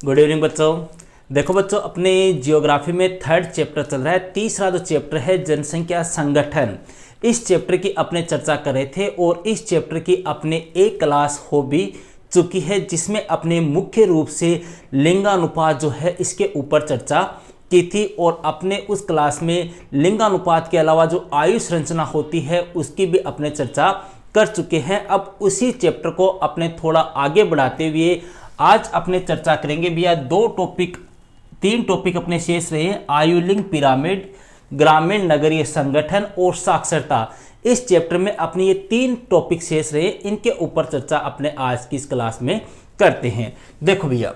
Good evening बच्चों। देखो बच्चों, अपने जियोग्राफी में थर्ड चैप्टर चल रहा है। तीसरा जो चैप्टर है जनसंख्या संगठन, इस चैप्टर की अपने चर्चा कर रहे थे और इस चैप्टर की अपने एक क्लास हो भी चुकी है जिसमें अपने मुख्य रूप से लिंगानुपात जो है इसके ऊपर चर्चा की थी। और अपने उस क्लास में लिंगानुपात के अलावा जो आयु संरचना होती है उसकी भी अपने चर्चा कर चुके हैं। अब उसी चैप्टर को अपने थोड़ा आगे बढ़ाते हुए आज अपने चर्चा करेंगे भैया तीन टॉपिक अपने शेष रहे। आयु लिंग पिरामिड, ग्रामीण नगरीय संगठन और साक्षरता। इस चैप्टर में अपने ये तीन टॉपिक शेष रहे, इनके ऊपर चर्चा अपने आज की इस क्लास में करते हैं। देखो भैया,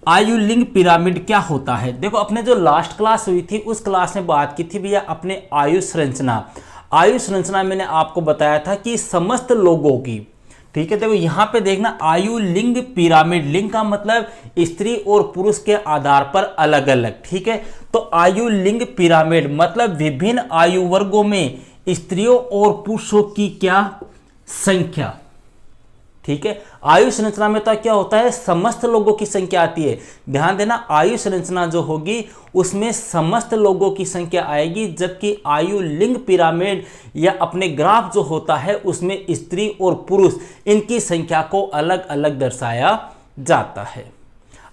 आयु लिंग पिरामिड क्या होता है। देखो, अपने जो लास्ट क्लास हुई थी उस क्लास में बात की थी भैया अपने आयु संरचना। आयु संरचना मैंने आपको बताया था कि समस्त लोगों की, ठीक है। देखो यहाँ पे देखना, आयु लिंग पिरामिड, लिंग का मतलब स्त्री और पुरुष के आधार पर अलग अलग, ठीक है। तो आयु लिंग पिरामिड मतलब विभिन्न आयु वर्गों में स्त्रियों और पुरुषों की क्या संख्या, ठीक है। आयु संरचना में तो क्या होता है, समस्त लोगों की संख्या आती है। ध्यान देना, आयु संरचना जो होगी उसमें समस्त लोगों की संख्या आएगी, जबकि आयु लिंग पिरामिड या अपने ग्राफ जो होता है उसमें स्त्री और पुरुष इनकी संख्या को अलग अलग दर्शाया जाता है।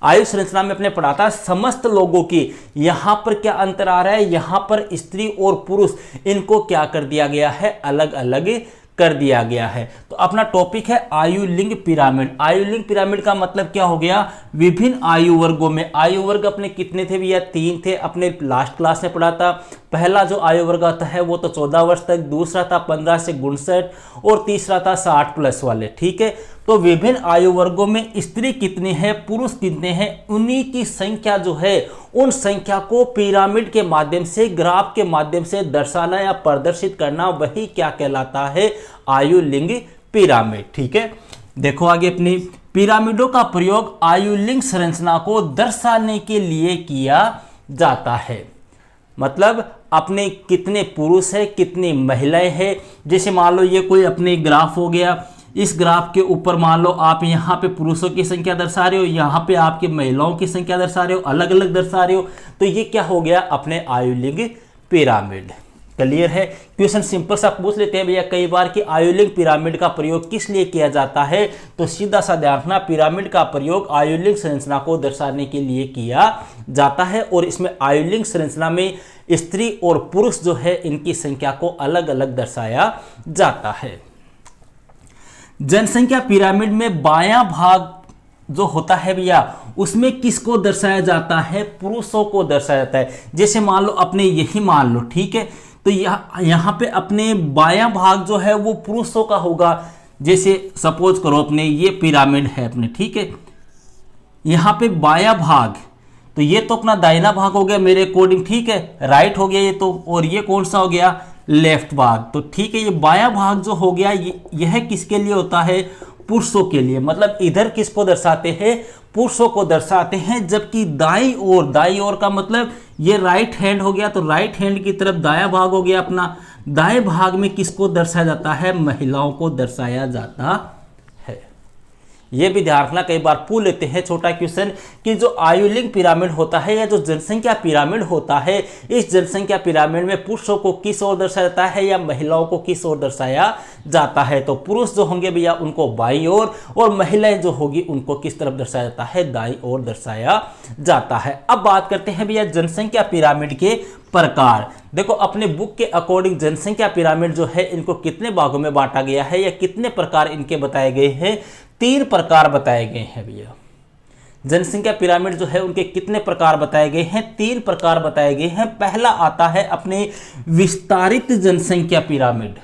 आयु संरचना में अपने पढ़ा था समस्त लोगों की, यहां पर क्या अंतर आ रहा है, यहां पर स्त्री और पुरुष इनको क्या कर दिया गया है, अलग अलग कर दिया गया है। तो अपना टॉपिक है आयु लिंग पिरामिड। आयु लिंग पिरामिड का मतलब क्या हो गया, विभिन्न आयु वर्गों में। आयु वर्ग अपने कितने थे भैया, 3 थे, अपने लास्ट क्लास में पढ़ा था। पहला जो आयु वर्ग आता है वो तो 14 वर्ष तक, दूसरा था 15 से 59 और तीसरा था 60 प्लस वाले, ठीक है। तो विभिन्न आयु वर्गों में स्त्री कितने हैं, पुरुष कितने हैं, उन्हीं की संख्या जो है उन संख्या को पिरामिड के माध्यम से, ग्राफ के माध्यम से दर्शाना या प्रदर्शित करना, वही क्या कहलाता है, आयु लिंग पिरामिड, ठीक है। देखो आगे, अपनी पिरामिडों का प्रयोग आयु लिंग संरचना को दर्शाने के लिए किया जाता है। मतलब अपने कितने पुरुष है, कितनी महिलाएं हैं। जैसे मान लो ये कोई अपने ग्राफ हो गया, इस ग्राफ के ऊपर मान लो आप यहाँ पे पुरुषों की संख्या दर्शा रहे हो, यहाँ पे आपके महिलाओं की संख्या दर्शा रहे हो, अलग अलग दर्शा रहे हो, तो ये क्या हो गया, अपने आयु लिंग पिरामिड। क्लियर है। क्वेश्चन सिंपल सा पूछ लेते हैं भैया कई बार कि आयु लिंग पिरामिड का प्रयोग किस लिए किया जाता है, तो सीधा सा ध्यान रखना, पिरामिड का प्रयोग आयु लिंग संरचना को दर्शाने के लिए किया जाता है। और इसमें आयु लिंग संरचना में स्त्री और पुरुष जो है इनकी संख्या को अलग अलग दर्शाया जाता है। जनसंख्या पिरामिड में बायां भाग जो होता है भैया उसमें किसको दर्शाया जाता है, पुरुषों को दर्शाया जाता है। जैसे मान लो अपने यही मान लो, ठीक है, तो यहाँ पे अपने बायां भाग जो है वो पुरुषों का होगा। जैसे सपोज करो अपने ये पिरामिड है अपने, ठीक है, यहाँ पे बायां भाग, तो ये तो अपना दाहिना भाग हो गया मेरे अकॉर्डिंग, ठीक है, राइट हो गया ये तो, और ये कौन सा हो गया, लेफ्ट भाग। तो ठीक है, ये बायां भाग जो हो गया यह किसके लिए होता है, पुरुषों के लिए। मतलब इधर किसको दर्शाते हैं, पुरुषों को दर्शाते हैं। जबकि दाईं ओर का मतलब ये राइट हैंड हो गया, तो राइट हैंड की तरफ दायां भाग हो गया अपना। दाएं भाग में किसको दर्शाया जाता है, महिलाओं को दर्शाया जाता है। ये भी ध्यान रखना, कई बार पूछ लेते हैं छोटा क्वेश्चन कि जो आयु लिंग पिरामिड होता है या जो जनसंख्या पिरामिड होता है, इस जनसंख्या पिरामिड में पुरुषों को किस ओर दर्शाया जाता है या महिलाओं को किस ओर दर्शाया जाता है। तो पुरुष जो होंगे भैया उनको बाईं ओर, और महिलाएं जो होगी उनको किस तरफ दर्शाया जाता है, दाईं ओर दर्शाया जाता है। अब बात करते हैं भैया जनसंख्या पिरामिड के प्रकार। देखो अपने बुक के अकॉर्डिंग जनसंख्या पिरामिड जो है इनको कितने भागों में बांटा गया है या कितने प्रकार इनके बताए गए हैं, 3 प्रकार बताए गए हैं भैया। जनसंख्या पिरामिड जो है उनके कितने प्रकार बताए गए हैं, 3 प्रकार बताए गए हैं। पहला आता है अपने विस्तारित जनसंख्या पिरामिड,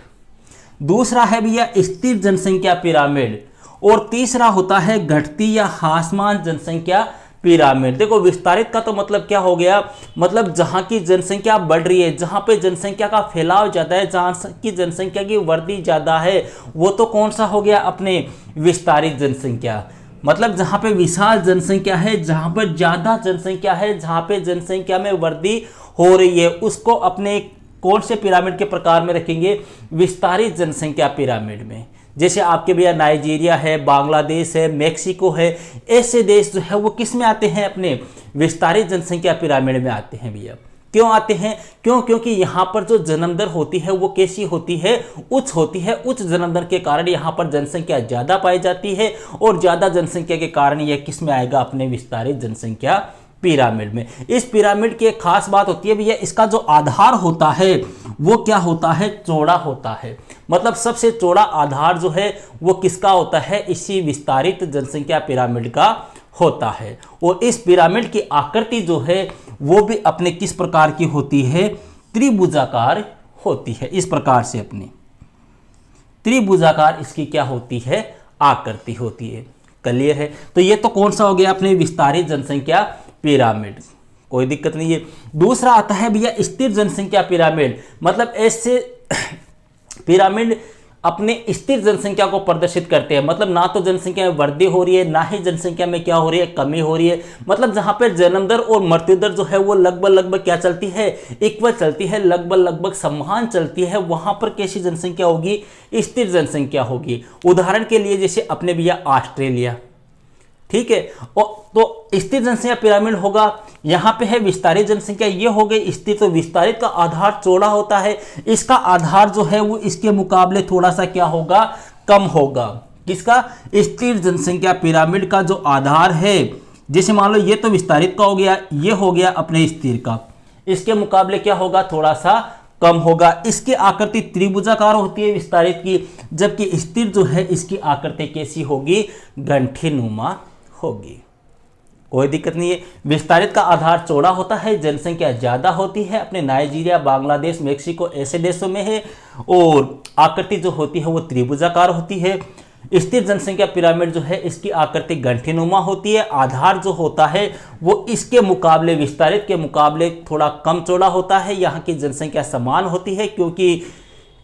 दूसरा है भैया स्थिर जनसंख्या पिरामिड, और तीसरा होता है घटती या ह्रासमान जनसंख्या पिरामिड। देखो विस्तारित का तो मतलब क्या हो गया, मतलब जहां की जनसंख्या बढ़ रही है, जहां पे जनसंख्या का फैलाव ज्यादा है, जहां की जनसंख्या की वृद्धि ज्यादा है, वो तो कौन सा हो गया, अपने विस्तारित जनसंख्या। मतलब जहां पे विशाल जनसंख्या है, जहां पर ज्यादा जनसंख्या है, जहां पे जनसंख्या में वृद्धि हो रही है, उसको अपने कौन से पिरामिड के प्रकार में रखेंगे, विस्तारित जनसंख्या पिरामिड में। जैसे आपके भैया नाइजीरिया है, बांग्लादेश है, मेक्सिको है, ऐसे देश जो है वो किस में आते हैं, अपने विस्तारित जनसंख्या पिरामिड में आते हैं भैया। क्यों आते हैं? क्योंकि यहाँ पर जो जन्म दर होती है वो कैसी होती है, उच्च होती है। उच्च जन्म दर के कारण यहाँ पर जनसंख्या ज़्यादा पाई जाती है और ज़्यादा जनसंख्या के कारण यह किस में आएगा, अपने विस्तारित जनसंख्या पिरामिड में। इस पिरामिड की एक खास बात होती है भैया, इसका जो आधार होता है वो क्या होता है, चौड़ा होता है। मतलब सबसे चौड़ा आधार जो है वो किसका होता है, इसी विस्तारित जनसंख्या पिरामिड का होता है। और इस पिरामिड की आकृति जो है वो भी अपने किस प्रकार की होती है, त्रिभुजाकार होती है। इस प्रकार से अपनी त्रिभुजाकार इसकी क्या होती है, आकृति होती है। क्लियर है? तो ये तो कौन सा हो गया, अपने विस्तारित जनसंख्या पिरामिड, कोई दिक्कत नहीं है। दूसरा आता है भैया स्थिर जनसंख्या पिरामिड। मतलब ऐसे पिरामिड अपने स्थिर जनसंख्या को प्रदर्शित करते हैं। मतलब ना तो जनसंख्या में वृद्धि हो रही है, ना ही जनसंख्या में क्या हो रही है, कमी हो रही है। मतलब जहां पर जन्म दर और मृत्यु दर जो है वो लगभग क्या चलती है, इक्वल चलती है, लगभग समान चलती है, वहां पर कैसी जनसंख्या होगी, स्थिर जनसंख्या होगी। उदाहरण के लिए जैसे अपने भैया ऑस्ट्रेलिया, ठीक है, तो स्थिर जनसंख्या पिरामिड होगा। यहां पे है विस्तारित जनसंख्या, ये हो गई स्थिर। तो विस्तारित का आधार चौड़ा होता है, इसका आधार जो है वो इसके मुकाबले थोड़ा सा क्या होगा, कम होगा। किसका, स्थिर जनसंख्या पिरामिड का जो आधार है, जैसे मान लो ये तो विस्तारित का हो गया, ये हो गया अपने स्थिर का, इसके मुकाबले क्या होगा, थोड़ा सा कम होगा। इसकी आकृति त्रिभुजाकार होती है विस्तारित की, जबकि स्थिर जो है इसकी आकृति कैसी होगी, गंठीनुमा होगी। कोई दिक्कत नहीं है। विस्तारित का आधार चौड़ा होता है, जनसंख्या ज्यादा होती है, अपने नाइजीरिया, बांग्लादेश, मेक्सिको ऐसे देशों में है, और आकृति जो होती है वो त्रिभुजाकार होती है। स्थिर जनसंख्या पिरामिड जो है इसकी आकृति गंठीनुमा होती है। आधार जो होता है वो इसके मुकाबले, विस्तारित के मुकाबले थोड़ा कम चौड़ा होता है। यहाँ की जनसंख्या समान होती है क्योंकि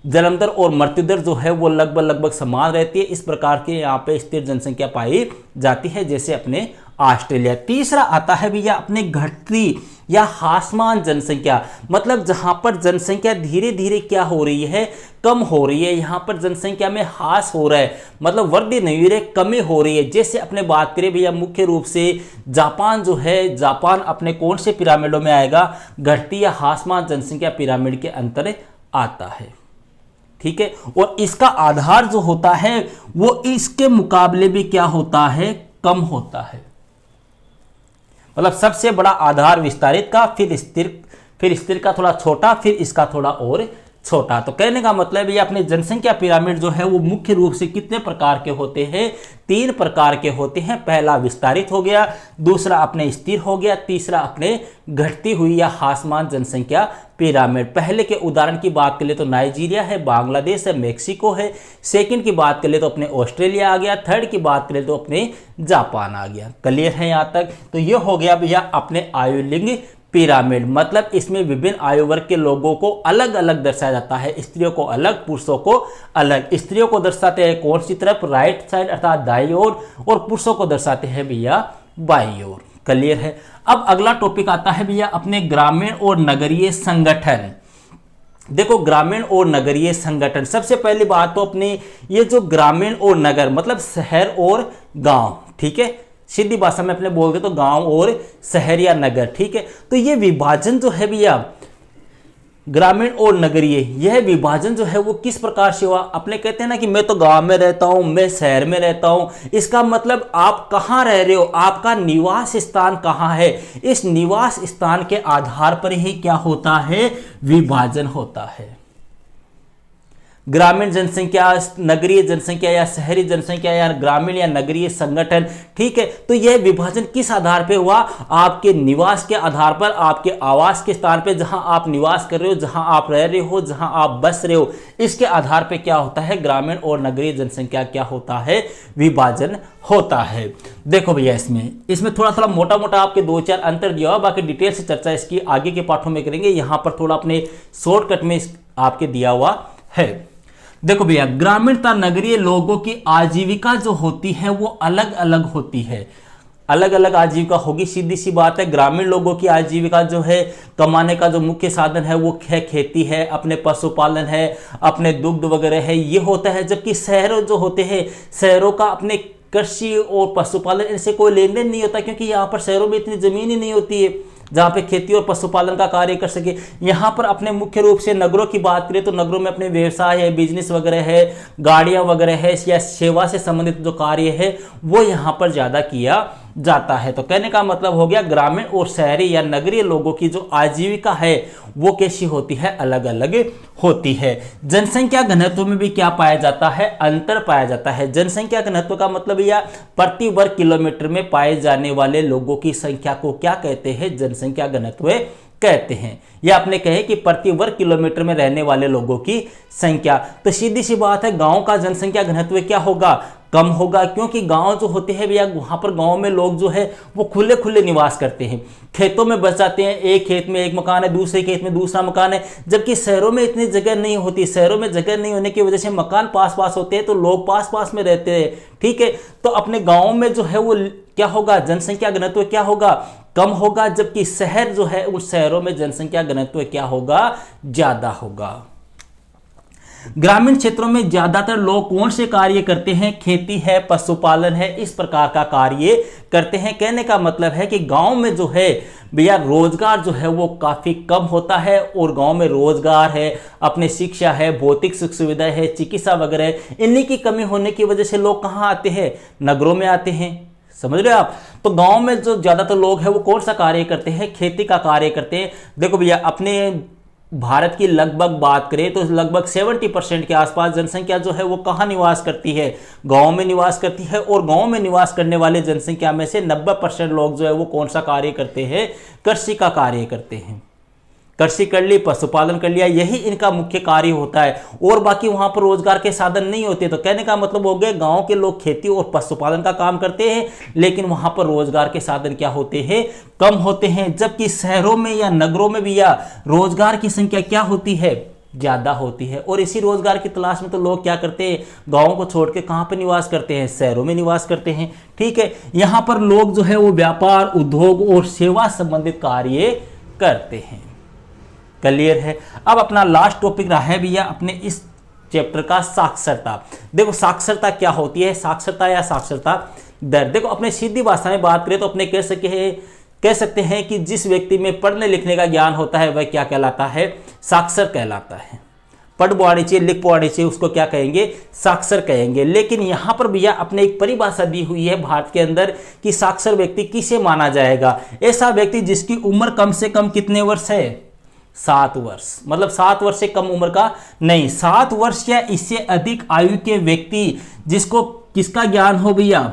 जन्म दर और मृत्यु दर जो है वो लगभग समान रहती है। इस प्रकार के यहाँ पे स्थिर जनसंख्या पाई जाती है, जैसे अपने ऑस्ट्रेलिया। तीसरा आता है भैया अपने घटती या ह्रासमान जनसंख्या। मतलब जहां पर जनसंख्या धीरे धीरे क्या हो रही है, कम हो रही है। यहां पर जनसंख्या में ह्रास हो रहा है, मतलब वृद्धि नहीं हो रही, कमी हो रही है। जैसे अपने बात करें भैया मुख्य रूप से जापान जो है, जापान अपने कौन से पिरामिडों में आएगा, घटती या ह्रासमान जनसंख्या पिरामिड के अंतर आता है। ठीक है, और इसका आधार जो होता है वो इसके मुकाबले भी क्या होता है, कम होता है। मतलब सबसे बड़ा आधार विस्तारित का, फिर स्थिर का थोड़ा छोटा, फिर इसका थोड़ा और छोटा। तो कहने का मतलब ये अपने जनसंख्या पिरामिड जो है वो मुख्य रूप से कितने प्रकार के होते हैं, 3 प्रकार के होते हैं। पहला विस्तारित हो गया, दूसरा अपने स्थिर हो गया, तीसरा अपने घटती हुई या ह्रासमान जनसंख्या पिरामिड। पहले के उदाहरण की बात कर ले तो नाइजीरिया है, बांग्लादेश है, मेक्सिको है। सेकंड की बात कर ले तो अपने ऑस्ट्रेलिया आ गया। थर्ड की बात कर ले तो अपने जापान आ गया। क्लियर है यहाँ तक? तो ये हो गया भैया अपने आयुलिंग पिरामिड। मतलब इसमें विभिन्न आयु वर्ग के लोगों को अलग अलग दर्शाया जाता है, स्त्रियों को अलग, पुरुषों को अलग। स्त्रियों को दर्शाते हैं कौन सी तरफ, राइट साइड अर्थात दाईं ओर, और पुरुषों को दर्शाते हैं भैया बाईं ओर। क्लियर है? अब अगला टॉपिक आता है भैया अपने ग्रामीण और नगरीय संगठन। देखो ग्रामीण और नगरीय संगठन, सबसे पहली बात तो अपने ये जो ग्रामीण और नगर मतलब शहर और गांव, ठीक है, सीधी भाषा में अपने बोलते तो गांव और शहर या नगर, ठीक है। तो ये विभाजन जो है भैया ग्रामीण और नगरीय, यह विभाजन जो है वो किस प्रकार से हुआ? अपने कहते हैं ना कि मैं तो गांव में रहता हूं, मैं शहर में रहता हूं। इसका मतलब आप कहां रह रहे हो, आपका निवास स्थान कहां है, इस निवास स्थान के आधार पर ही क्या होता है, विभाजन होता है। ग्रामीण जनसंख्या, नगरीय जनसंख्या या शहरी जनसंख्या या ग्रामीण या नगरीय संगठन, ठीक है। तो यह विभाजन किस आधार पे हुआ? आपके निवास के आधार पर, आपके आवास के स्थान पे, जहां आप निवास कर रहे हो, जहां आप रह रहे हो, जहां आप बस रहे हो, इसके आधार पे क्या होता है, ग्रामीण और नगरीय जनसंख्या क्या होता है, विभाजन होता है। देखो भैया इसमें थोड़ा थोड़ा मोटा मोटा आपके 2-4 अंतर दिया हुआ, बाकी डिटेल से चर्चा इसकी आगे के पाठों में करेंगे। यहां पर थोड़ा अपने शॉर्टकट में आपके दिया हुआ है। देखो भैया ग्रामीण तथा नगरीय लोगों की आजीविका जो होती है वो अलग अलग होती है। अलग अलग आजीविका होगी, सीधी सी बात है। ग्रामीण लोगों की आजीविका जो है, कमाने का जो मुख्य साधन है वो है खेती है, अपने पशुपालन है, अपने दुग्ध वगैरह है, ये होता है। जबकि शहरों जो होते हैं, शहरों का अपने कृषि और पशुपालन इनसे कोई लेन देन नहीं होता, क्योंकि यहाँ पर शहरों में इतनी जमीन ही नहीं होती है जहाँ पे खेती और पशुपालन का कार्य कर सके। यहाँ पर अपने मुख्य रूप से नगरों की बात करें तो नगरों में अपने व्यवसाय है, बिजनेस वगैरह है, गाड़ियाँ वगैरह है, या सेवा से संबंधित जो कार्य है वो यहाँ पर ज़्यादा किया जाता है। तो कहने का मतलब हो गया, ग्रामीण और शहरी या नगरीय लोगों की जो आजीविका है वो कैसी होती है, अलग अलग होती है। जनसंख्या घनत्व में भी क्या पाया जाता है, अंतर पाया जाता है। जनसंख्या घनत्व का मतलब यह प्रति वर्ग किलोमीटर में पाए जाने वाले लोगों की संख्या को क्या कहते हैं, जनसंख्या घनत्व कहते हैं। या आपने कहे कि प्रति वर्ग किलोमीटर में रहने वाले लोगों की संख्या। तो सीधी सी बात है, गांव का जनसंख्या घनत्व क्या होगा, कम होगा, क्योंकि गांव जो होते हैं भैया, वहां पर गांव में लोग जो है वो खुले खुले निवास करते हैं, खेतों में बस जाते हैं। एक खेत में एक मकान है, दूसरे खेत में दूसरा मकान है। जबकि शहरों में इतनी जगह नहीं होती, शहरों में जगह नहीं होने की वजह से मकान पास पास होते हैं, तो लोग पास पास में रहते हैं। ठीक है, तो अपने गाँव में जो है वो क्या होगा, जनसंख्या घनत्व क्या होगा, कम होगा। जबकि शहर जो है, उस शहरों में जनसंख्या घनत्व क्या होगा, ज्यादा होगा। ग्रामीण क्षेत्रों में ज्यादातर लोग कौन से कार्य करते हैं, खेती है, पशुपालन है, इस प्रकार का कार्य करते हैं। कहने का मतलब है कि गांव में जो है भैया रोजगार जो है वो काफी कम होता है, और गांव में रोजगार है, अपने शिक्षा है, भौतिक सुख सुविधा है, चिकित्सा वगैरह, इन्हीं की कमी होने की वजह से लोग कहाँ आते हैं, नगरों में आते हैं। समझ रहे हो आप। तो गांव में जो ज्यादातर लोग हैं वो कौन सा कार्य करते हैं, खेती का कार्य करते हैं। देखो भैया, अपने भारत की लगभग बात करें तो लगभग 70% के आसपास जनसंख्या जो है वो कहाँ निवास करती है, गांव में निवास करती है। और गांव में निवास करने वाले जनसंख्या में से 90% लोग जो है वो कौन सा कार्य करते हैं, कृषि का कार्य करते हैं। कृषि कर ली, पशुपालन कर लिया, यही इनका मुख्य कार्य होता है। और बाकी वहां पर रोजगार के साधन नहीं होते। तो कहने का मतलब हो गया, गांव के लोग खेती और पशुपालन का काम करते हैं, लेकिन वहां पर रोजगार के साधन क्या होते हैं, कम होते हैं। जबकि शहरों में या नगरों में भी या रोजगार की संख्या क्या होती है, ज्यादा होती है। और इसी रोजगार की तलाश में तो लोग क्या करते हैं, गांवों को छोड़ के कहां पे निवास करते हैं, शहरों में निवास करते हैं। ठीक है, यहां पर लोग जो है वो व्यापार, उद्योग और सेवा संबंधित कार्य करते हैं। क्लियर है। अब अपना लास्ट टॉपिक रहा है भैया अपने इस चैप्टर का, साक्षरता। देखो साक्षरता क्या होती है, साक्षरता या साक्षरता दर। देखो अपने सीधी भाषा में बात करें तो अपने कह सकते हैं कि जिस व्यक्ति में पढ़ने लिखने का ज्ञान होता है वह क्या कहलाता है, साक्षर कहलाता है। पढ़ पढ़ानी चाहिए, लिख पढ़ानी चाहिए, उसको क्या कहेंगे, साक्षर कहेंगे। लेकिन यहाँ पर भैया अपने एक परिभाषा दी हुई है भारत के अंदर कि साक्षर व्यक्ति किसे माना जाएगा, ऐसा व्यक्ति जिसकी उम्र कम से कम कितने वर्ष है, 7 वर्ष। मतलब 7 वर्ष से कम उम्र का नहीं, 7 वर्ष या इससे अधिक आयु के व्यक्ति जिसको किसका ज्ञान हो भैया,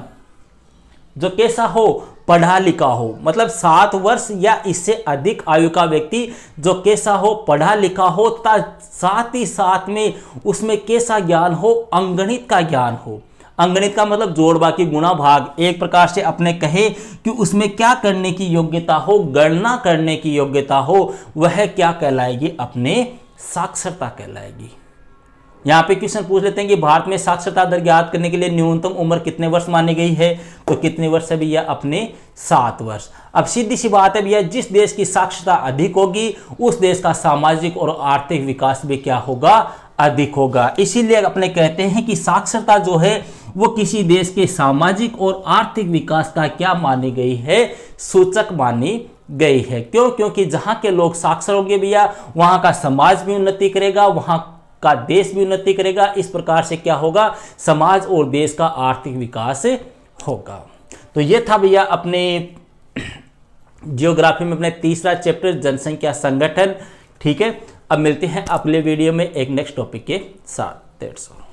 जो कैसा हो, पढ़ा लिखा हो। मतलब 7 वर्ष या इससे अधिक आयु का व्यक्ति जो कैसा हो, पढ़ा लिखा हो, तथा साथ ही साथ में उसमें कैसा ज्ञान हो, अंगणित का ज्ञान हो। अंगणित का मतलब जोड़ बाकी गुणा भाग, एक प्रकार से अपने कहे कि उसमें क्या करने की योग्यता हो, गणना करने की योग्यता हो, वह क्या कहलाएगी, अपने साक्षरता कहलाएगी। यहाँ पे क्वेश्चन पूछ लेते हैं कि भारत में साक्षरता दर ज्ञात करने के लिए न्यूनतम उम्र कितने वर्ष मानी गई है, तो कितने वर्ष है भैया, अपने 7 वर्ष। अब सीधी सी बात है भैया, जिस देश की साक्षरता अधिक होगी उस देश का सामाजिक और आर्थिक विकास भी क्या होगा, अधिक होगा। इसीलिए अपने कहते हैं कि साक्षरता जो है वो किसी देश के सामाजिक और आर्थिक विकास का क्या मानी गई है, सूचक मानी गई है। क्यों? क्योंकि जहां के लोग साक्षर होंगे भैया, वहां का समाज भी उन्नति करेगा, वहां का देश भी उन्नति करेगा। इस प्रकार से क्या होगा, समाज और देश का आर्थिक विकास होगा। तो ये था भैया अपने जियोग्राफी में अपने तीसरा चैप्टर, जनसंख्या संगठन। ठीक है, अब मिलते हैं अगले वीडियो में एक नेक्स्ट टॉपिक के साथ। That's all.